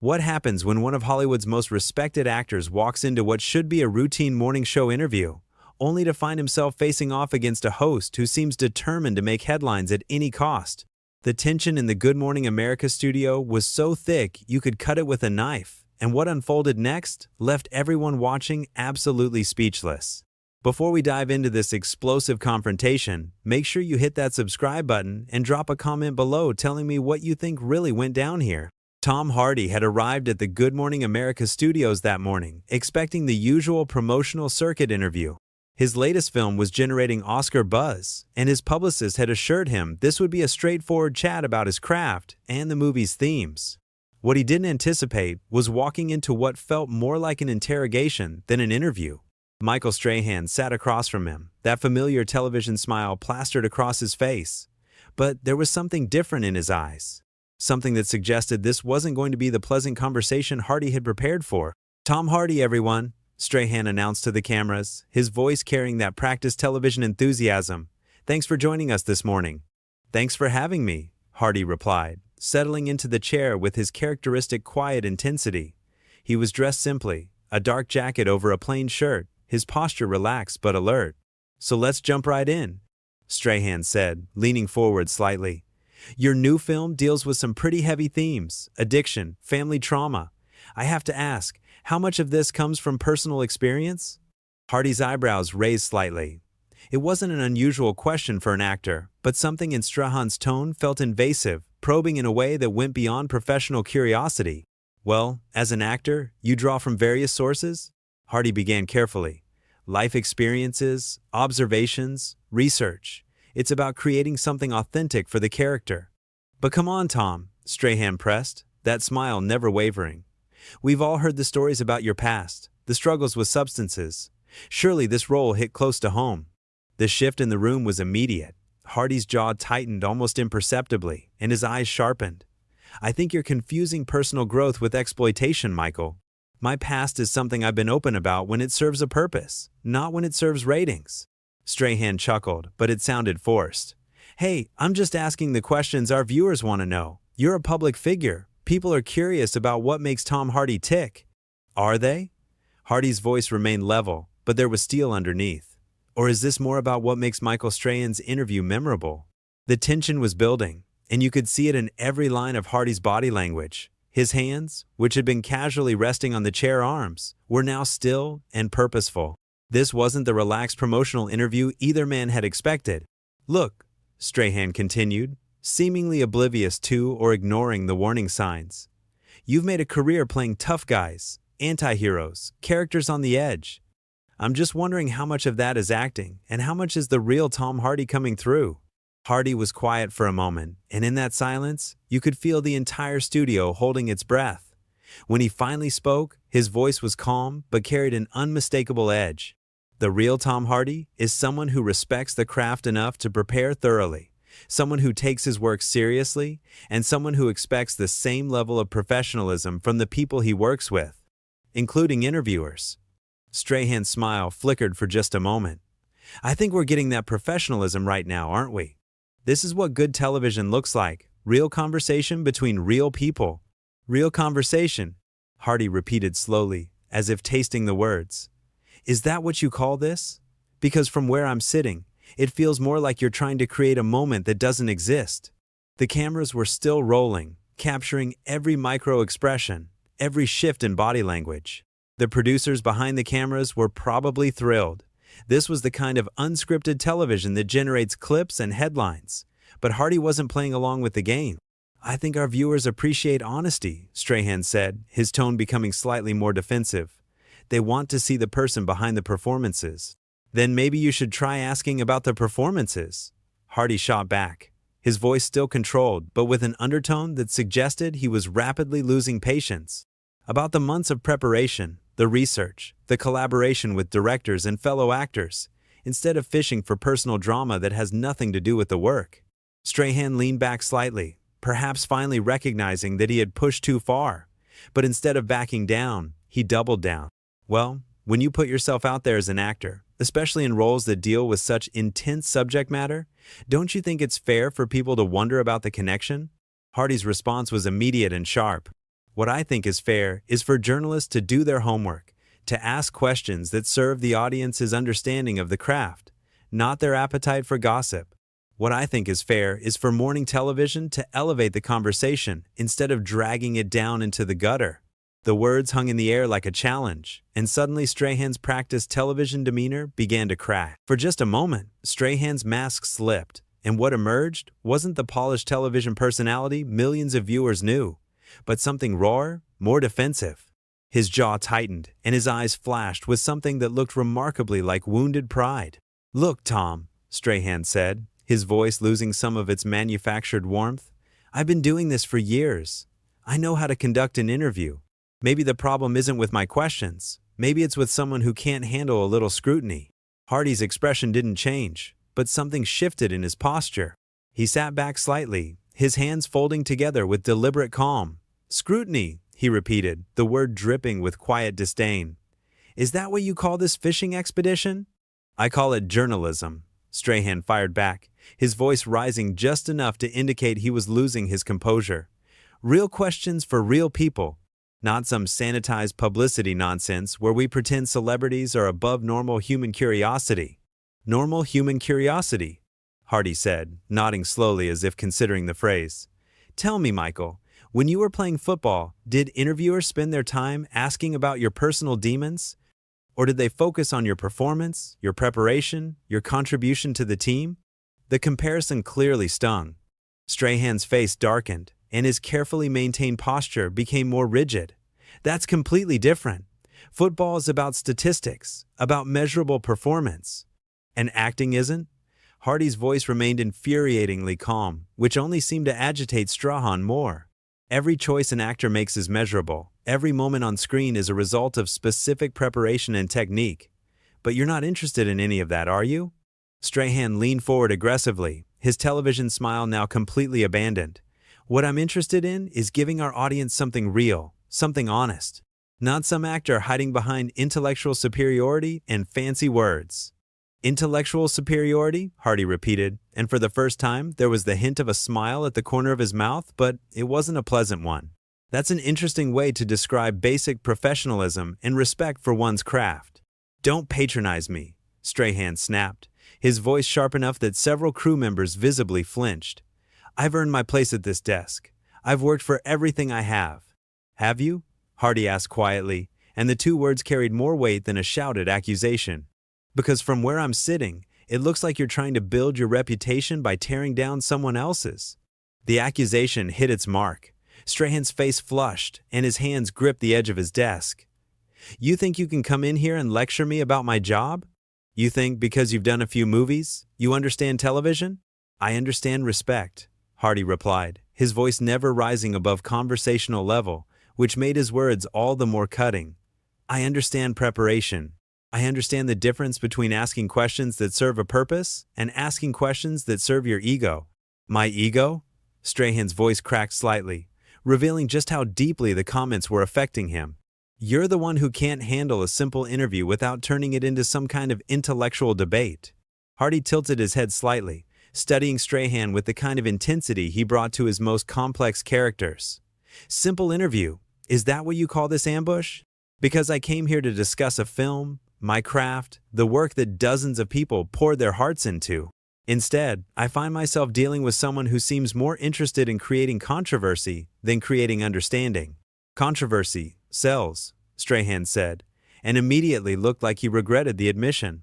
What happens when one of Hollywood's most respected actors walks into what should be a routine morning show interview, only to find himself facing off against a host who seems determined to make headlines at any cost? The tension in the Good Morning America studio was so thick you could cut it with a knife, and what unfolded next left everyone watching absolutely speechless. Before we dive into this explosive confrontation, make sure you hit that subscribe button and drop a comment below telling me what you think really went down here. Tom Hardy had arrived at the Good Morning America studios that morning, expecting the usual promotional circuit interview. His latest film was generating Oscar buzz, and his publicist had assured him this would be a straightforward chat about his craft and the movie's themes. What he didn't anticipate was walking into what felt more like an interrogation than an interview. Michael Strahan sat across from him, that familiar television smile plastered across his face. But there was something different in his eyes. Something that suggested this wasn't going to be the pleasant conversation Hardy had prepared for. "Tom Hardy, everyone," Strahan announced to the cameras, his voice carrying that practiced television enthusiasm. "Thanks for joining us this morning." "Thanks for having me," Hardy replied, settling into the chair with his characteristic quiet intensity. He was dressed simply, a dark jacket over a plain shirt, his posture relaxed but alert. "So let's jump right in," Strahan said, leaning forward slightly. "Your new film deals with some pretty heavy themes: addiction, family trauma. I have to ask, how much of this comes from personal experience?" Hardy's eyebrows raised slightly. It wasn't an unusual question for an actor, but something in Strahan's tone felt invasive, probing in a way that went beyond professional curiosity. "Well, as an actor, you draw from various sources?" Hardy began carefully. "Life experiences, observations, research. It's about creating something authentic for the character." "But come on, Tom," Strahan pressed, that smile never wavering. "We've all heard the stories about your past, the struggles with substances. Surely this role hit close to home." The shift in the room was immediate. Hardy's jaw tightened almost imperceptibly, and his eyes sharpened. "I think you're confusing personal growth with exploitation, Michael. My past is something I've been open about when it serves a purpose, not when it serves ratings." Strahan chuckled, but it sounded forced. "Hey, I'm just asking the questions our viewers want to know. You're a public figure. People are curious about what makes Tom Hardy tick." "Are they?" Hardy's voice remained level, but there was steel underneath. "Or is this more about what makes Michael Strahan's interview memorable?" The tension was building, and you could see it in every line of Hardy's body language. His hands, which had been casually resting on the chair arms, were now still and purposeful. This wasn't the relaxed promotional interview either man had expected. "Look," Strahan continued, seemingly oblivious to or ignoring the warning signs. "You've made a career playing tough guys, anti-heroes, characters on the edge. I'm just wondering how much of that is acting and how much is the real Tom Hardy coming through." Hardy was quiet for a moment, and in that silence, you could feel the entire studio holding its breath. When he finally spoke, his voice was calm but carried an unmistakable edge. "The real Tom Hardy is someone who respects the craft enough to prepare thoroughly, someone who takes his work seriously, and someone who expects the same level of professionalism from the people he works with, including interviewers." Strahan's smile flickered for just a moment. "I think we're getting that professionalism right now, aren't we? This is what good television looks like, real conversation between real people." "Real conversation," Hardy repeated slowly, as if tasting the words. "Is that what you call this? Because from where I'm sitting, it feels more like you're trying to create a moment that doesn't exist." The cameras were still rolling, capturing every micro-expression, every shift in body language. The producers behind the cameras were probably thrilled. This was the kind of unscripted television that generates clips and headlines. But Hardy wasn't playing along with the game. "I think our viewers appreciate honesty," Strahan said, his tone becoming slightly more defensive. "They want to see the person behind the performances." "Then maybe you should try asking about the performances," Hardy shot back, his voice still controlled but with an undertone that suggested he was rapidly losing patience. "About the months of preparation, the research, the collaboration with directors and fellow actors, instead of fishing for personal drama that has nothing to do with the work." Strahan leaned back slightly, perhaps finally recognizing that he had pushed too far. But instead of backing down, he doubled down. "Well, when you put yourself out there as an actor, especially in roles that deal with such intense subject matter, don't you think it's fair for people to wonder about the connection?" Hardy's response was immediate and sharp. What I think is fair is for journalists to do their homework, to ask questions that serve the audience's understanding of the craft, not their appetite for gossip. What I think is fair is for morning television to elevate the conversation instead of dragging it down into the gutter. The words hung in the air like a challenge, and suddenly Strahan's practiced television demeanor began to crack. For just a moment, Strahan's mask slipped, and what emerged wasn't the polished television personality millions of viewers knew, but something rawer, more defensive. His jaw tightened, and his eyes flashed with something that looked remarkably like wounded pride. "Look, Tom," Strahan said, his voice losing some of its manufactured warmth. "I've been doing this for years. I know how to conduct an interview. Maybe the problem isn't with my questions. Maybe it's with someone who can't handle a little scrutiny." Hardy's expression didn't change, but something shifted in his posture. He sat back slightly, his hands folding together with deliberate calm. "Scrutiny," he repeated, the word dripping with quiet disdain. "Is that what you call this fishing expedition?" "I call it journalism," Strahan fired back, his voice rising just enough to indicate he was losing his composure. "Real questions for real people. Not some sanitized publicity nonsense where we pretend celebrities are above normal human curiosity." "Normal human curiosity," Hardy said, nodding slowly as if considering the phrase. "Tell me, Michael, when you were playing football, did interviewers spend their time asking about your personal demons? Or did they focus on your performance, your preparation, your contribution to the team?" The comparison clearly stung. Strahan's face darkened, and his carefully maintained posture became more rigid. "That's completely different. Football is about statistics, about measurable performance. And acting isn't?" Hardy's voice remained infuriatingly calm, which only seemed to agitate Strahan more. "Every choice an actor makes is measurable. Every moment on screen is a result of specific preparation and technique. But you're not interested in any of that, are you?" Strahan leaned forward aggressively, his television smile now completely abandoned. "What I'm interested in is giving our audience something real, something honest. Not some actor hiding behind intellectual superiority and fancy words." "Intellectual superiority," Hardy repeated, and for the first time there was the hint of a smile at the corner of his mouth, but it wasn't a pleasant one. "That's an interesting way to describe basic professionalism and respect for one's craft." "Don't patronize me," Strahan snapped, his voice sharp enough that several crew members visibly flinched. "I've earned my place at this desk. I've worked for everything I have." "Have you?" Hardy asked quietly, and the two words carried more weight than a shouted accusation. "Because from where I'm sitting, it looks like you're trying to build your reputation by tearing down someone else's." The accusation hit its mark. Strahan's face flushed, and his hands gripped the edge of his desk. "You think you can come in here and lecture me about my job? You think because you've done a few movies, you understand television?" "I understand respect," Hardy replied, his voice never rising above conversational level, which made his words all the more cutting. "I understand preparation. I understand the difference between asking questions that serve a purpose and asking questions that serve your ego." "My ego?" Strahan's voice cracked slightly, revealing just how deeply the comments were affecting him. "You're the one who can't handle a simple interview without turning it into some kind of intellectual debate." Hardy tilted his head slightly, studying Strahan with the kind of intensity he brought to his most complex characters. "Simple interview. Is that what you call this ambush? Because I came here to discuss a film, my craft, the work that dozens of people poured their hearts into. Instead, I find myself dealing with someone who seems more interested in creating controversy than creating understanding." "Controversy sells," Strahan said, and immediately looked like he regretted the admission.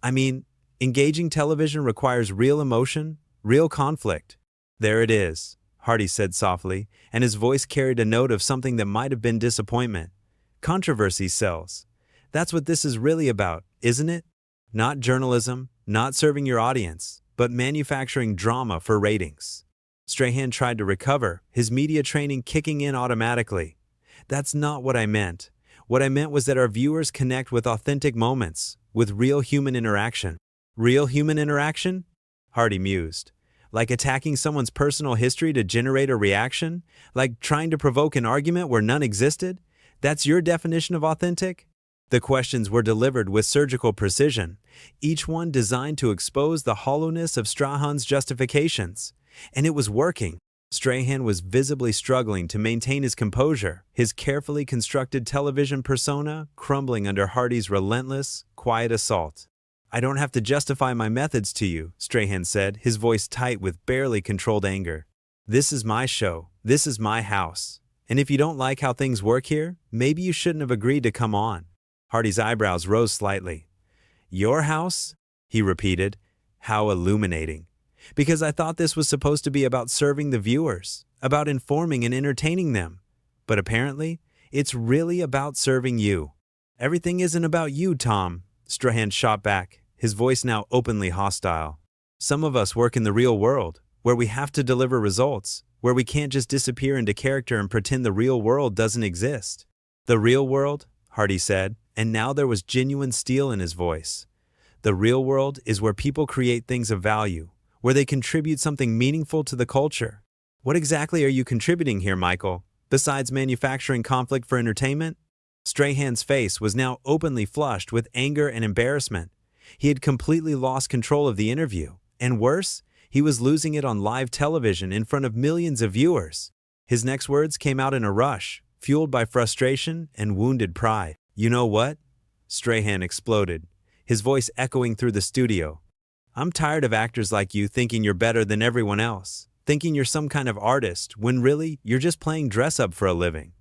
"I mean, engaging television requires real emotion, real conflict." "There it is," Hardy said softly, and his voice carried a note of something that might have been disappointment. "Controversy sells. That's what this is really about, isn't it? Not journalism, not serving your audience, but manufacturing drama for ratings." Strahan tried to recover, his media training kicking in automatically. "That's not what I meant. What I meant was that our viewers connect with authentic moments, with real human interaction." "Real human interaction?" Hardy mused. "Like attacking someone's personal history to generate a reaction? Like trying to provoke an argument where none existed? That's your definition of authentic?" The questions were delivered with surgical precision, each one designed to expose the hollowness of Strahan's justifications. And it was working. Strahan was visibly struggling to maintain his composure, his carefully constructed television persona crumbling under Hardy's relentless, quiet assault. "I don't have to justify my methods to you," Strahan said, his voice tight with barely controlled anger. "This is my show. This is my house. And if you don't like how things work here, maybe you shouldn't have agreed to come on." Hardy's eyebrows rose slightly. "Your house?" he repeated. How illuminating. "Because I thought this was supposed to be about serving the viewers, about informing and entertaining them. But apparently, it's really about serving you." "Everything isn't about you, Tom," Strahan shot back, his voice now openly hostile. "Some of us work in the real world, where we have to deliver results, where we can't just disappear into character and pretend the real world doesn't exist." "The real world?" Hardy said, and now there was genuine steel in his voice. "The real world is where people create things of value, where they contribute something meaningful to the culture." "What exactly are you contributing here, Michael, besides manufacturing conflict for entertainment?" Strahan's face was now openly flushed with anger and embarrassment. He had completely lost control of the interview, and worse, he was losing it on live television in front of millions of viewers. His next words came out in a rush, fueled by frustration and wounded pride. "You know what?" Strahan exploded, his voice echoing through the studio. "I'm tired of actors like you thinking you're better than everyone else, thinking you're some kind of artist when really you're just playing dress-up for a living.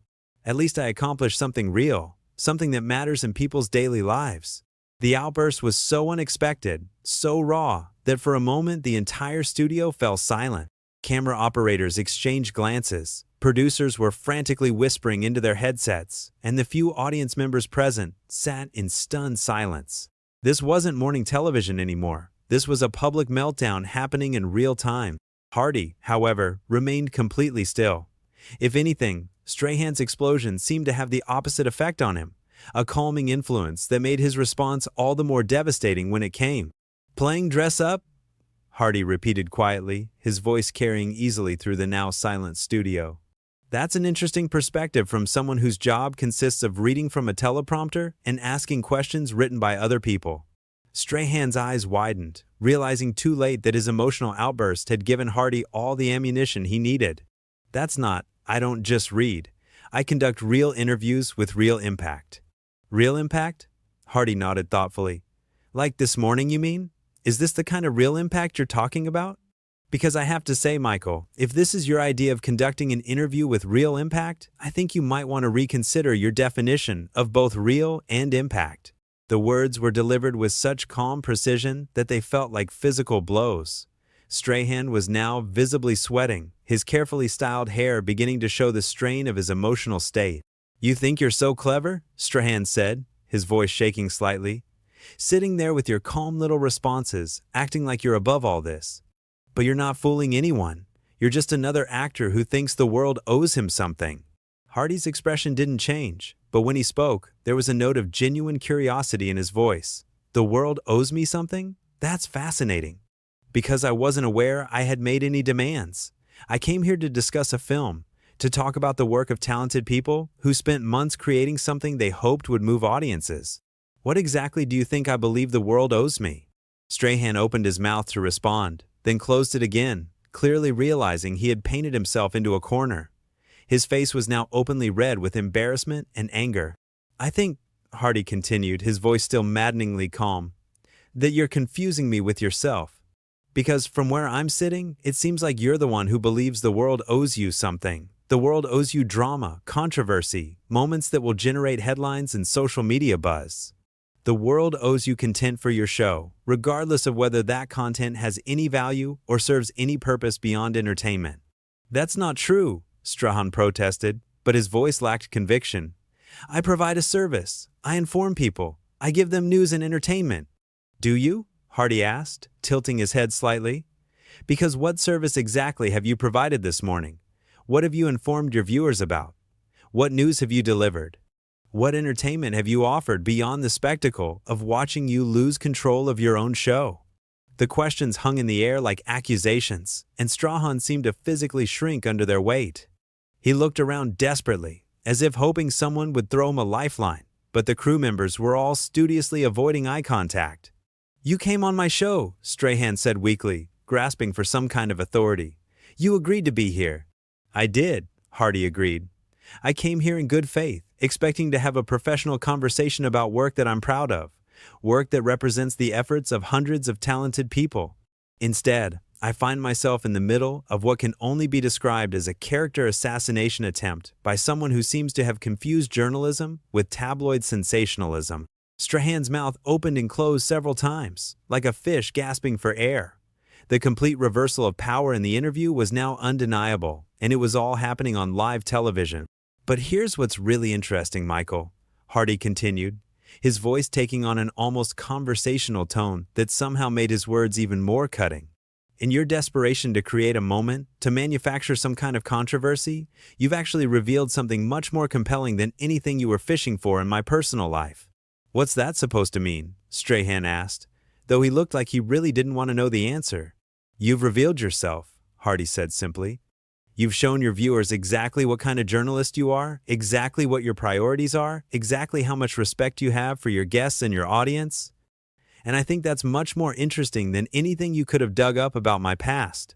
At least I accomplished something real, something that matters in people's daily lives." The outburst was so unexpected, so raw, that for a moment the entire studio fell silent. Camera operators exchanged glances, producers were frantically whispering into their headsets, and the few audience members present sat in stunned silence. This wasn't morning television anymore. This was a public meltdown happening in real time. Hardy, however, remained completely still. If anything, Strahan's explosion seemed to have the opposite effect on him, a calming influence that made his response all the more devastating when it came. "Playing dress-up?" Hardy repeated quietly, his voice carrying easily through the now silent studio. "That's an interesting perspective from someone whose job consists of reading from a teleprompter and asking questions written by other people." Strahan's eyes widened, realizing too late that his emotional outburst had given Hardy all the ammunition he needed. "That's not, I don't just read. I conduct real interviews with real impact." "Real impact?" Hardy nodded thoughtfully. "Like this morning, you mean? Is this the kind of real impact you're talking about? Because I have to say, Michael, if this is your idea of conducting an interview with real impact, I think you might want to reconsider your definition of both real and impact." The words were delivered with such calm precision that they felt like physical blows. Strahan was now visibly sweating, his carefully styled hair beginning to show the strain of his emotional state. "You think you're so clever?" Strahan said, his voice shaking slightly. "Sitting there with your calm little responses, acting like you're above all this. But you're not fooling anyone. You're just another actor who thinks the world owes him something." Hardy's expression didn't change, but when he spoke, there was a note of genuine curiosity in his voice. "The world owes me something? That's fascinating. Because I wasn't aware I had made any demands. I came here to discuss a film, to talk about the work of talented people who spent months creating something they hoped would move audiences. What exactly do you think I believe the world owes me?" Strahan opened his mouth to respond, then closed it again, clearly realizing he had painted himself into a corner. His face was now openly red with embarrassment and anger. "I think," Hardy continued, his voice still maddeningly calm, "that you're confusing me with yourself. Because from where I'm sitting, it seems like you're the one who believes the world owes you something. The world owes you drama, controversy, moments that will generate headlines and social media buzz. The world owes you content for your show, regardless of whether that content has any value or serves any purpose beyond entertainment." "That's not true," Strahan protested, but his voice lacked conviction. "I provide a service. I inform people. I give them news and entertainment." "Do you?" Hardy asked, tilting his head slightly. "Because what service exactly have you provided this morning? What have you informed your viewers about? What news have you delivered? What entertainment have you offered beyond the spectacle of watching you lose control of your own show?" The questions hung in the air like accusations, and Strahan seemed to physically shrink under their weight. He looked around desperately, as if hoping someone would throw him a lifeline, but the crew members were all studiously avoiding eye contact. "You came on my show," Strahan said weakly, grasping for some kind of authority. You agreed to be here. I did, Hardy agreed. I came here in good faith, expecting to have a professional conversation about work that I'm proud of, work that represents the efforts of hundreds of talented people. Instead, I find myself in the middle of what can only be described as a character assassination attempt by someone who seems to have confused journalism with tabloid sensationalism. Strahan's mouth opened and closed several times, like a fish gasping for air. The complete reversal of power in the interview was now undeniable, and it was all happening on live television. But here's what's really interesting, Michael, Hardy continued, his voice taking on an almost conversational tone that somehow made his words even more cutting. In your desperation to create a moment, to manufacture some kind of controversy, you've actually revealed something much more compelling than anything you were fishing for in my personal life. What's that supposed to mean? Strahan asked, though he looked like he really didn't want to know the answer. You've revealed yourself, Hardy said simply. You've shown your viewers exactly what kind of journalist you are, exactly what your priorities are, exactly how much respect you have for your guests and your audience. And I think that's much more interesting than anything you could have dug up about my past.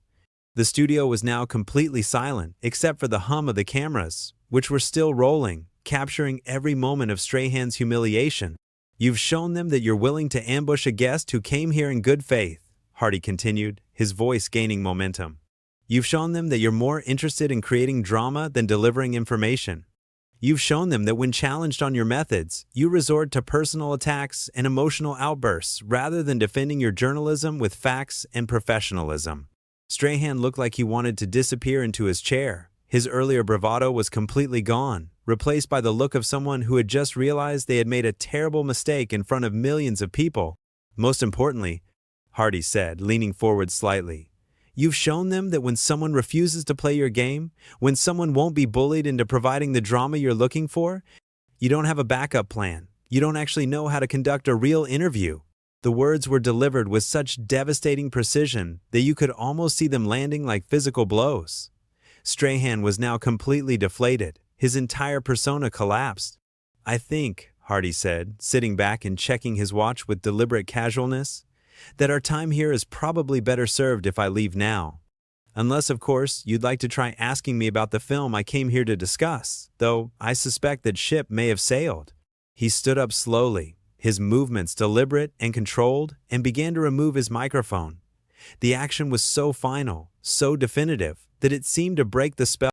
The studio was now completely silent, except for the hum of the cameras, which were still rolling, capturing every moment of Strahan's humiliation. You've shown them that you're willing to ambush a guest who came here in good faith, Hardy continued, his voice gaining momentum. You've shown them that you're more interested in creating drama than delivering information. You've shown them that when challenged on your methods, you resort to personal attacks and emotional outbursts rather than defending your journalism with facts and professionalism. Strahan looked like he wanted to disappear into his chair. His earlier bravado was completely gone, replaced by the look of someone who had just realized they had made a terrible mistake in front of millions of people. Most importantly, Hardy said, leaning forward slightly, you've shown them that when someone refuses to play your game, when someone won't be bullied into providing the drama you're looking for, you don't have a backup plan. You don't actually know how to conduct a real interview. The words were delivered with such devastating precision that you could almost see them landing like physical blows. Strahan was now completely deflated. His entire persona collapsed. I think, Hardy said, sitting back and checking his watch with deliberate casualness, that our time here is probably better served if I leave now. Unless, of course, you'd like to try asking me about the film I came here to discuss, though I suspect that ship may have sailed. He stood up slowly, his movements deliberate and controlled, and began to remove his microphone. The action was so final, so definitive, that it seemed to break the spell